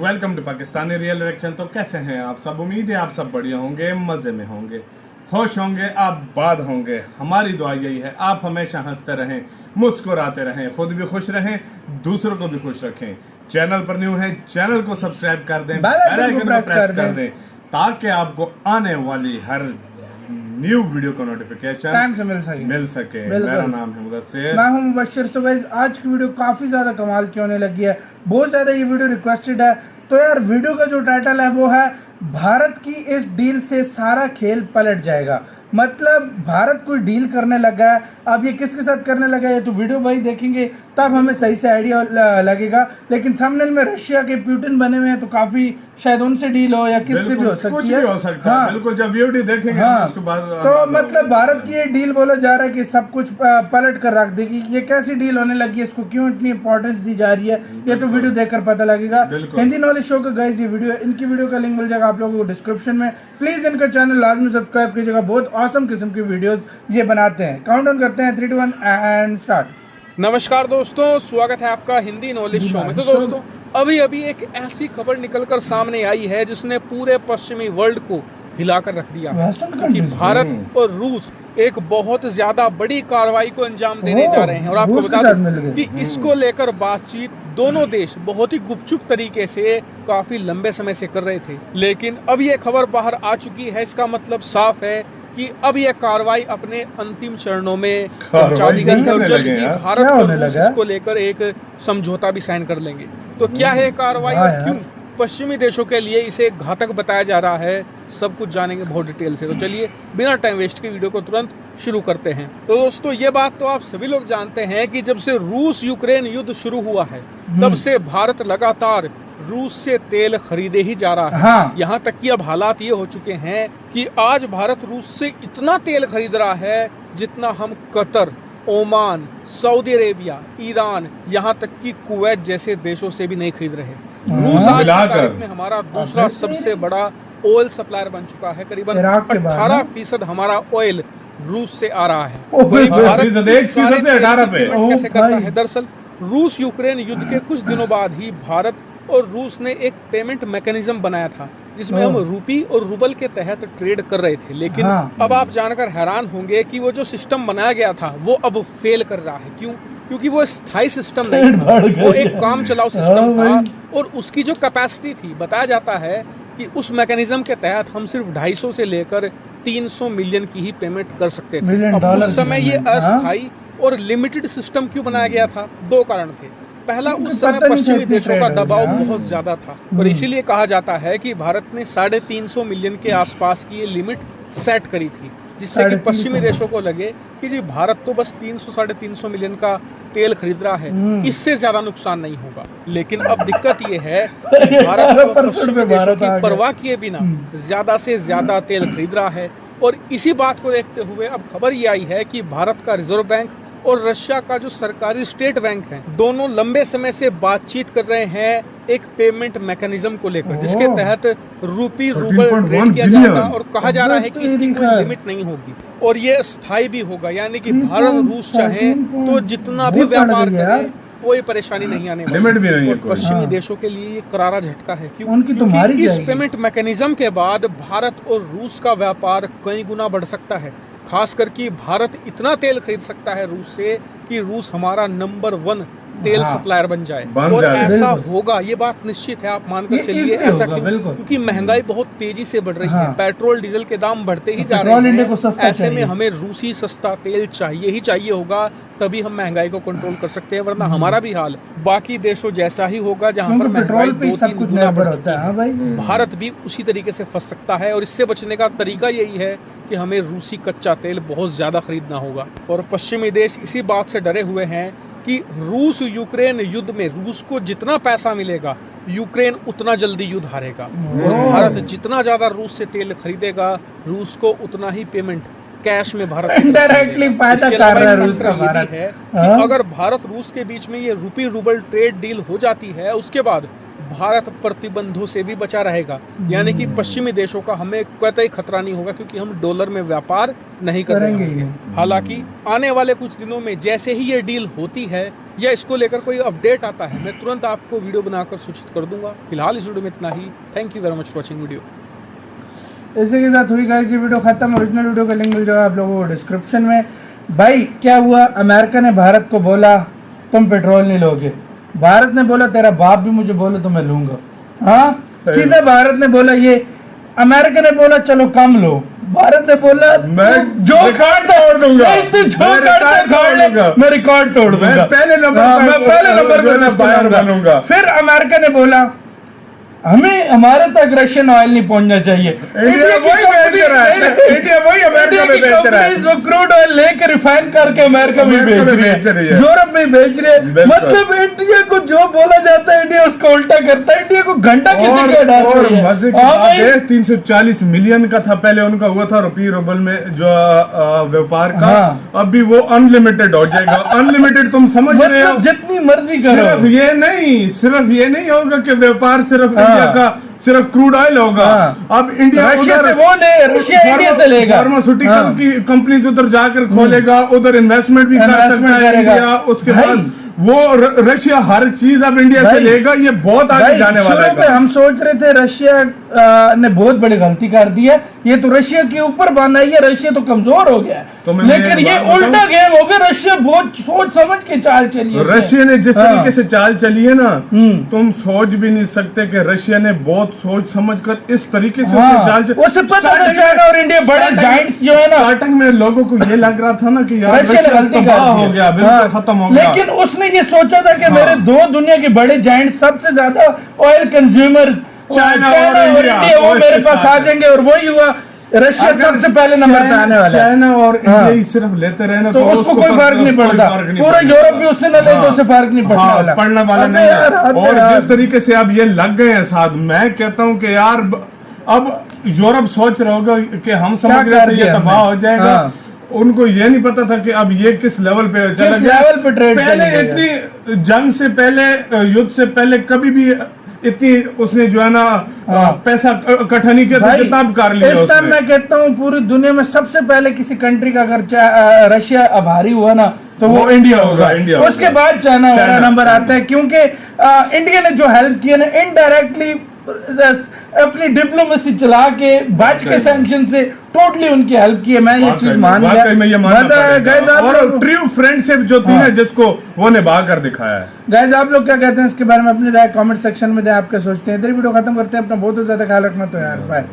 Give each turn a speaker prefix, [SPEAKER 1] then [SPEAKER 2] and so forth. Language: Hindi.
[SPEAKER 1] Welcome to Pakistani real reaction. तो कैसे हैं आप सब? उम्मीद है आप सब बढ़िया होंगे, मजे में होंगे, खुश होंगे, आबाद होंगे। हमारी दुआ यही है आप हमेशा हंसते रहें, मुस्कुराते रहें, खुद भी खुश रहें, दूसरों को भी खुश रखें। चैनल पर न्यू है, चैनल को सब्सक्राइब कर दें, बेल आइकन को प्रेस कर दें ताकि आपको आने वाली हर न्यू वीडियो का नोटिफिकेशन
[SPEAKER 2] टाइम से मिल सके।
[SPEAKER 1] मेरा नाम है मुदस्सिर,
[SPEAKER 2] मैं हूं मुबश्शिर। सो गाइस, आज की वीडियो काफी ज्यादा कमाल की होने लगी है, बहुत ज्यादा ये वीडियो रिक्वेस्टेड है। तो यार वीडियो का जो टाइटल है वो है भारत की इस डील से सारा खेल पलट जाएगा। मतलब भारत कोई डील करने लगा है, अब ये किसके साथ करने लगा है तो वीडियो भाई देखेंगे तब हमें सही से आइडिया लगेगा। लेकिन थंबनेल में रशिया के पुतिन बने हुए हैं तो काफी शायद उनसे डील हो या किससे भी हो सकती है।
[SPEAKER 1] हाँ बिल्कुल, जब वीडियो देखेंगे
[SPEAKER 2] हाँ,
[SPEAKER 1] उसके बाद
[SPEAKER 2] तो मतलब भारत की ये डील बोला जा रहा है कि सब कुछ पलट कर रख देगी। ये कैसी डील होने लगी है, इसको क्यों इतनी इंपॉर्टेंस दी जा रही है, ये तो वीडियो देखकर पता लगेगा। हिंदी नॉलेज शो का गाइस ये वीडियो, इनकी वीडियो का लिंक मिल जाएगा आप लोगों को डिस्क्रिप्शन में। प्लीज इनका चैनल लाजमी सब्सक्राइब कीजिएगा, बहुत ऑसम किस्म की वीडियोस ये बनाते हैं। काउंटडाउन करते हैं 3, 2, 1 एंड स्टार्ट।
[SPEAKER 3] नमस्कार दोस्तों, स्वागत है आपका हिंदी नॉलेज शो में। तो दोस्तों अभी एक ऐसी खबर निकलकर सामने आई है जिसने पूरे पश्चिमी वर्ल्ड को हिलाकर रख दिया, क्योंकि भारत और रूस एक बहुत ज्यादा बड़ी कार्रवाई को अंजाम देने जा रहे हैं। और आपको बता दूं कि इसको लेकर बातचीत दोनों देश बहुत ही गुपचुप तरीके से काफी लंबे समय से कर रहे थे, लेकिन अब ये खबर बाहर आ चुकी है। इसका मतलब साफ है कि अब यह कार्रवाई अपने अंतिम चरणों में पहुंचा दी गई है और जल्द ही भारत और रूस इसको लेकर एक समझौता भी साइन कर लेंगे। तो क्या है कार्रवाई और क्यों पश्चिमी देशों के लिए इसे घातक बताया जा रहा है, सब कुछ जानेंगे बहुत डिटेल से। तो चलिए बिना टाइम वेस्ट के वीडियो को तुरंत शुरू करते हैं। तो दोस्तों ये बात तो आप सभी लोग जानते हैं कि जब से रूस यूक्रेन युद्ध शुरू हुआ है तब से भारत लगातार रूस से तेल खरीदे ही जा रहा है।
[SPEAKER 2] हाँ।
[SPEAKER 3] यहाँ तक कि अब हालात ये हो चुके हैं कि आज भारत रूस से इतना तेल खरीद रहा है जितना हम Qatar, Oman, Saudi Arabia, Iran, यहाँ तक कि कुवैत जैसे देशों से भी नहीं खरीद रहे। रूस आज की तारीख में हमारा दूसरा सबसे बड़ा ऑयल सप्लायर बन चुका है। करीबन 18% हमारा ऑयल रूस से आ रहा है। वही भारत कैसे करता है? दरअसल रूस यूक्रेन युद्ध के कुछ दिनों बाद ही भारत और रूस ने एक पेमेंट मैकेनिज्म बनाया था जिसमें हम रूपी और रूबल के तहत ट्रेड कर रहे थे। लेकिन अब आप जानकर हैरान होंगे कि वो जो सिस्टम बनाया गया था वो अब फेल कर रहा है। क्यों? क्योंकि वो स्थायी सिस्टम नहीं था, वो एक काम चलाऊ सिस्टम था और उसकी जो कैपेसिटी थी, बताया जाता है कि उस मैकेनिज्म के तहत हम सिर्फ 250 से लेकर 300 मिलियन की ही पेमेंट कर सकते थे। अब उस समय ये अस्थायी और लिमिटेड सिस्टम क्यों बनाया गया था? 2 कारण थे। पहला, उस समय पश्चिमी देशों का दबाव बहुत ज्यादा था और इसीलिए कहा जाता है कि भारत ने 350 मिलियन के आसपास की ये लिमिट सेट करी थी, जिससे कि पश्चिमी देशों को लगे कि जी भारत तो बस 300-350 मिलियन का तेल खरीद रहा है, इससे ज्यादा नुकसान नहीं होगा। लेकिन अब दिक्कत ये है कि भारत पश्चिमी देशों की परवाह किए बिना ज्यादा से ज्यादा तेल खरीद रहा है। और इसी बात को देखते हुए अब खबर ये आई है कि भारत का रिजर्व बैंक और रशिया का जो सरकारी स्टेट बैंक है, दोनों लंबे समय से बातचीत कर रहे हैं एक पेमेंट मैकेनिज्म को लेकर, जिसके तहत रूपी रूबल ट्रेड किया जाएगा। और कहा जा रहा है कि इसकी कोई लिमिट नहीं होगी और ये स्थायी भी होगा, यानी कि भारत रूस चाहे तो जितना भी व्यापार करे कोई परेशानी नहीं आने वाली। और पश्चिमी देशों के लिए ये करारा झटका है। क्योंकि इस पेमेंट मैकेनिज्म के बाद भारत और रूस का व्यापार कई गुना बढ़ सकता है। खास करके भारत इतना तेल खरीद सकता है रूस से कि रूस हमारा नंबर 1 तेल सप्लायर बन जाए। और ऐसा होगा, ये बात निश्चित है, आप मानकर चलिए। ऐसा क्यों? क्योंकि महंगाई बहुत तेजी से बढ़ रही है, पेट्रोल डीजल के दाम बढ़ते ही जा रहे हैं। ऐसे में हमें रूसी सस्ता तेल चाहिए ही चाहिए होगा, तभी हम महंगाई को कंट्रोल कर सकते हैं, वरना हमारा भी हाल बाकी देशों जैसा ही होगा जहाँ पर महंगाई 2-3 गुना बढ़ चुकी है। भारत भी उसी तरीके से फंस सकता है और इससे बचने का तरीका यही है कि हमें रूसी कच्चा तेल बहुत ज्यादा खरीदना होगा। और पश्चिमी देश इसी बात से डरे हुए हैं कि रूस यूक्रेन युद्ध में रूस को जितना पैसा मिलेगा यूक्रेन उतना जल्दी युद्ध हारेगा, और भारत जितना ज्यादा रूस से तेल खरीदेगा रूस को उतना ही पेमेंट कैश में भारत
[SPEAKER 2] इनडायरेक्टली फायदा कर रहा है रूस का। भारत
[SPEAKER 3] है कि अगर भारत रूस के बीच में ये रूपी रूबल ट्रेड डील हो जाती है, उसके बाद भारत प्रतिबंधों से भी बचा रहेगा, यानी कि पश्चिमी देशों का हमें कतई खतरा नहीं होगा, क्योंकि हम डॉलर में व्यापार नहीं करेंगे। हालांकि आने वाले कुछ दिनों में जैसे ही ये डील होती है या इसको लेकर कोई अपडेट आता है, मैं तुरंत आपको वीडियो बनाकर सूचित कर दूंगा। फिलहाल इस वीडियो में इतना ही। Thank you very much for watching video.
[SPEAKER 2] इसी के साथ हुई गाइस ये वीडियो खत्म। ओरिजिनल वीडियो का लिंक मिल जाएगा आप लोगों को डिस्क्रिप्शन में। भाई क्या हुआ, अमेरिका ने भारत को बोला तुम पेट्रोल नहीं लोगे, भारत ने बोला तेरा बाप भी मुझे बोले तो मैं लूंगा। हाँ, सीधे भारत ने बोला ये, अमेरिका ने बोला चलो कम लो, भारत ने बोला
[SPEAKER 1] मैं
[SPEAKER 2] जो
[SPEAKER 1] रिकॉर्ड तोड़ दूंगा,
[SPEAKER 2] मैं रिकॉर्ड तोड़ दूंगा,
[SPEAKER 1] मैं पहले नंबर पर बनूंगा।
[SPEAKER 2] फिर अमेरिका ने बोला हमें हमारे तक रशियन ऑयल नहीं पहुंचना चाहिए।
[SPEAKER 1] इंडिया वही बेच रहा है, इंडिया वही अमेरिका में बेच रहा है।
[SPEAKER 2] वो क्रूड ऑयल लेकर रिफाइन करके अमेरिका में बेच रही है, यूरोप में बेच रहे हैं। मतलब इंडिया को जो बोला जाता है इंडिया उसको उल्टा करता है। इंडिया को घंटा किसी के डाल रही है।
[SPEAKER 1] मजे की बात है 340 मिलियन का था पहले उनका हुआ था रुपये रूबल में जो व्यापार का, अभी वो अनलिमिटेड हो जाएगा। अनलिमिटेड तुम समझ रहे हो,
[SPEAKER 2] जितनी मर्जी करो।
[SPEAKER 1] सिर्फ ये नहीं होगा कि व्यापार सिर्फ का सिर्फ क्रूड ऑयल होगा। अब इंडिया
[SPEAKER 2] रशिया से वो ले, रशिया इंडिया से लेगा,
[SPEAKER 1] फार्मास्यूटिकल की कंपनीज उधर जाकर खोलेगा, उधर इन्वेस्टमेंट भी कर सकता है इंडिया। उसके बाद वो रशिया हर चीज अब इंडिया से लेगा। ये बहुत आगे जाने वाला है।
[SPEAKER 2] हम सोच रहे थे रशिया ने बहुत बड़ी गलती कर दी है, ये तो रशिया के ऊपर बना है, रशिया तो कमजोर हो गया है। लेकिन ये उल्टा गेम हो गया, रशिया बहुत सोच समझ के चाल चली है।
[SPEAKER 1] रशिया ने जिस तरीके से चाल चली है ना, तुम सोच भी नहीं सकते कि रशिया ने बहुत सोच समझ कर इस तरीके से चाल चली।
[SPEAKER 2] उससे पता है चाइना और इंडिया बड़े जायंट्स जो है ना,
[SPEAKER 1] स्टार्टिंग में लोगों को ये लग रहा था ना कि यार
[SPEAKER 2] रशिया गलती
[SPEAKER 1] हो गया, बिल्कुल खत्म हो गया।
[SPEAKER 2] लेकिन उसने ये सोचा था कि मेरे दो दुनिया के बड़े जायंट सबसे ज्यादा ऑयल कंज्यूमर चाइना और इंडिया, वो मेरे पास आ जाएंगे। और वही हुआ, रशिया सबसे पहले नंबर पे आने वाला है।
[SPEAKER 1] चाइना और इंडिया ही सिर्फ लेते रहे ना
[SPEAKER 2] तो उसको कोई फर्क नहीं पड़ता। पूरा यूरोप भी उससे न ले तो उससे फर्क नहीं
[SPEAKER 1] पड़ने वाला नहीं है। और जिस तरीके से अब ये लग गए हैं साथ, मैं कहता हूँ कि यार अब यूरोप सोच रहा होगा कि हम समझ रहे थे ये तबाह हो जाएगा, उनको ये नहीं पता था कि अब ये किस लेवल पे चला गया। पहले इतनी जंग से पहले, युद्ध से पहले कभी भी इतनी उसने जो है ना पैसा इकट्ठा नहीं किया था जितना अब कर लिया।
[SPEAKER 2] इस टाइम मैं कहता हूँ पूरी दुनिया में सबसे पहले किसी कंट्री का अगर रशिया आभारी हुआ ना तो वो इंडिया होगा। उसके बाद चाइना वाला नंबर आता है, क्योंकि इंडिया ने जो हेल्प किया ना इनडायरेक्टली अपनी डिप्लोमेसी चला के बच के सैंक्शन से टोटली उनकी हेल्प की है। मैं ये चीज मान गया।
[SPEAKER 1] और ट्रू फ्रेंडशिप जो थी ना जिसको वो निभा कर दिखाया है।
[SPEAKER 2] गाइस आप लोग क्या कहते हैं इसके बारे में अपनी राय कमेंट सेक्शन में दें, आप क्या सोचते हैं। इधर वीडियो खत्म करते हैं। अपना बहुत ज्यादा ख्याल रखना। तो यार बाय।